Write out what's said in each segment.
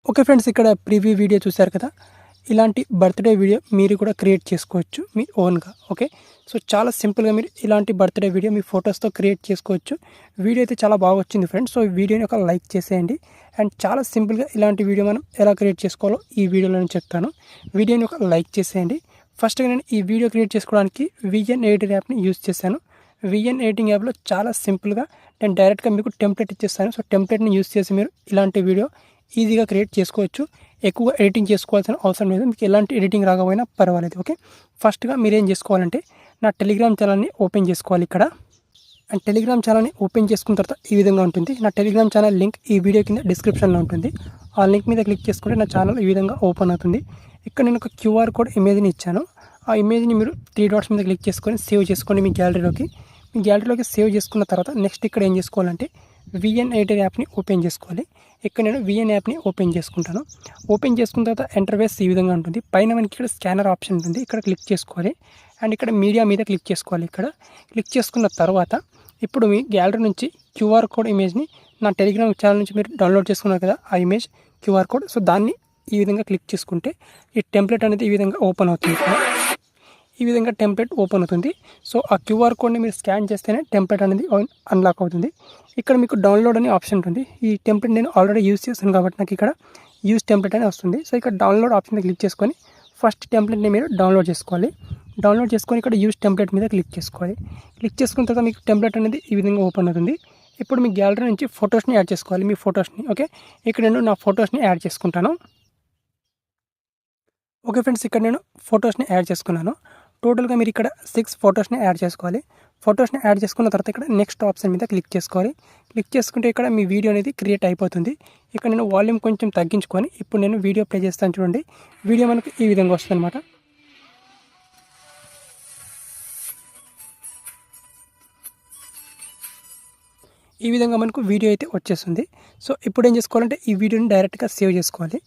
Okay friends, ఇక్కడ preview video చూశారు కదా. ఇలాంటి బర్త్డే వీడియో మీరు కూడా క్రియేట్ చేసుకోవచ్చు మీ ఓన్గా. ఓకే, సో చాలా సింపుల్గా మీరు ఇలాంటి బర్త్డే వీడియో మీ ఫొటోస్తో క్రియేట్ చేసుకోవచ్చు. వీడియో అయితే చాలా బాగా వచ్చింది ఫ్రెండ్స్. సో ఈ వీడియోని ఒక లైక్ చేసేయండి. అండ్ చాలా సింపుల్గా ఇలాంటి వీడియో మనం ఎలా క్రియేట్ చేసుకోవాలో ఈ వీడియోలో నేను చెప్తాను. వీడియోని ఒక లైక్ చేసేయండి. ఫస్ట్గా నేను ఈ వీడియో క్రియేట్ చేసుకోవడానికి విఎన్ ఎడిటర్ యాప్ని యూజ్ చేశాను. విఎన్ ఎడిటింగ్ యాప్లో చాలా సింపుల్గా నేను డైరెక్ట్గా మీకు టెంప్లెట్ ఇచ్చేస్తాను. సో టెంప్లెట్ని యూజ్ చేసి మీరు ఇలాంటి వీడియో ఈజీగా క్రియేట్ చేసుకోవచ్చు. ఎక్కువ ఎడిటింగ్ చేసుకోవాల్సిన అవసరం లేదు. మీకు ఎలాంటి ఎడిటింగ్ రాకపోయినా పర్వాలేదు. ఓకే, ఫస్ట్గా మీరు ఏం చేసుకోవాలంటే నా టెలిగ్రామ్ ఛానల్ని ఓపెన్ చేసుకోవాలి ఇక్కడ. అండ్ టెలిగ్రామ్ ఛానల్ని ఓపెన్ చేసుకున్న తర్వాత ఈ విధంగా ఉంటుంది. నా టెలిగ్రామ్ ఛానల్ లింక్ ఈ వీడియో కింద డిస్క్రిప్షన్లో ఉంటుంది. ఆ లింక్ మీద క్లిక్ చేసుకుంటే నా ఛానల్ ఈ విధంగా ఓపెన్ అవుతుంది. ఇక్కడ నేను ఒక క్యూఆర్ కోడ్ ఇమేజ్ని ఇచ్చాను. ఆ ఇమేజ్ని మీరు 3 డాట్స్ మీద క్లిక్ చేసుకొని సేవ్ చేసుకోండి మీ గ్యాలరీలోకి. మీ గ్యాలరీలోకి సేవ్ చేసుకున్న తర్వాత నెక్స్ట్ ఇక్కడ ఏం చేసుకోవాలంటే విఎన్ ఎడిటర్ యాప్ని ఓపెన్ చేసుకోవాలి. ఇక్కడ నేను విఎన్ యాప్ని ఓపెన్ చేసుకుంటాను. ఓపెన్ చేసుకున్న తర్వాత ఇంటర్ఫేస్ ఈ విధంగా ఉంటుంది. పైన మనకి ఇక్కడ స్కానర్ ఆప్షన్ ఉంటుంది. ఇక్కడ క్లిక్ చేసుకోవాలి. అండ్ ఇక్కడ మీడియా మీద క్లిక్ చేసుకోవాలి. ఇక్కడ క్లిక్ చేసుకున్న తర్వాత ఇప్పుడు మీ గ్యాలరీ నుంచి క్యూఆర్ కోడ్ ఇమేజ్ని నా టెలిగ్రామ్ ఛానల్ నుంచి మీరు డౌన్లోడ్ చేసుకున్నారు కదా, ఆ ఇమేజ్ క్యూఆర్ కోడ్. సో దాన్ని ఈ విధంగా క్లిక్ చేసుకుంటే ఈ టెంప్లెట్ అనేది ఈ విధంగా ఓపెన్ అవుతుంది. ఈ విధంగా టెంప్లెట్ ఓపెన్ అవుతుంది. సో ఆ క్యూఆర్ కోడ్ని మీరు స్కాన్ చేస్తేనే టెంప్లెట్ అనేది అన్లాక్ అవుతుంది. ఇక్కడ మీకు డౌన్లోడ్ అనే ఆప్షన్ ఉంటుంది. ఈ టెంప్లెట్ నేను ఆల్రెడీ యూజ్ చేస్తాను కాబట్టి నాకు ఇక్కడ యూజ్ టెంప్లెట్ అని వస్తుంది. సో ఇక్కడ డౌన్లోడ్ ఆప్షన్ మీద క్లిక్ చేసుకొని ఫస్ట్ టెంప్లెట్ని మీరు డౌన్లోడ్ చేసుకోవాలి. డౌన్లోడ్ చేసుకొని ఇక్కడ యూజ్ టెంప్లెట్ మీద క్లిక్ చేసుకోవాలి. క్లిక్ చేసుకున్న తర్వాత మీకు టెంప్లెట్ అనేది ఈ విధంగా ఓపెన్ అవుతుంది. ఇప్పుడు మీ గ్యాలరీ నుంచి ఫొటోస్ని యాడ్ చేసుకోవాలి, మీ ఫొటోస్ని. ఓకే, ఇక్కడ నేను నా ఫొటోస్ని యాడ్ చేసుకుంటాను. ఓకే ఫ్రెండ్స్, ఇక్కడ నేను ఫొటోస్ని యాడ్ చేసుకున్నాను. టోటల్గా మీరు ఇక్కడ 6 ఫొటోస్ని యాడ్ చేసుకోవాలి. ఫొటోస్ని యాడ్ చేసుకున్న తర్వాత ఇక్కడ నెక్స్ట్ ఆప్షన్ మీద క్లిక్ చేసుకోవాలి. క్లిక్ చేసుకుంటే ఇక్కడ మీ వీడియో అనేది క్రియేట్ అయిపోతుంది. ఇక్కడ నేను వాల్యూమ్ కొంచెం తగ్గించుకొని ఇప్పుడు నేను వీడియో ప్లే చేస్తాను. చూడండి, వీడియో మనకు ఈ విధంగా వస్తుంది అనమాట. ఈ విధంగా మనకు వీడియో అయితే వచ్చేస్తుంది. సో ఇప్పుడు ఏం చేసుకోవాలంటే ఈ వీడియోని డైరెక్ట్గా సేవ్ చేసుకోవాలి.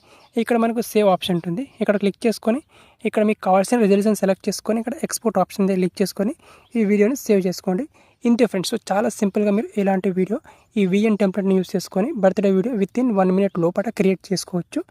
ఇక్కడ మనకు సేవ్ ఆప్షన్ ఉంటుంది. ఇక్కడ క్లిక్ చేసుకొని ఇక్కడ మీకు కావాల్సిన రిజల్యూషన్ సెలెక్ట్ చేసుకొని ఇక్కడ ఎక్స్పోర్ట్ ఆప్షన్ మీద క్లిక్ చేసుకొని ఈ వీడియోని సేవ్ చేసుకోండి. ఇంతే ఫ్రెండ్స్. సో చాలా సింపుల్గా మీరు ఇలాంటి వీడియో ఈ విఎన్ టెంప్లెట్ని యూస్ చేసుకొని birthday video with in 1 minute లోపల క్రియేట్ చేసుకోవచ్చు.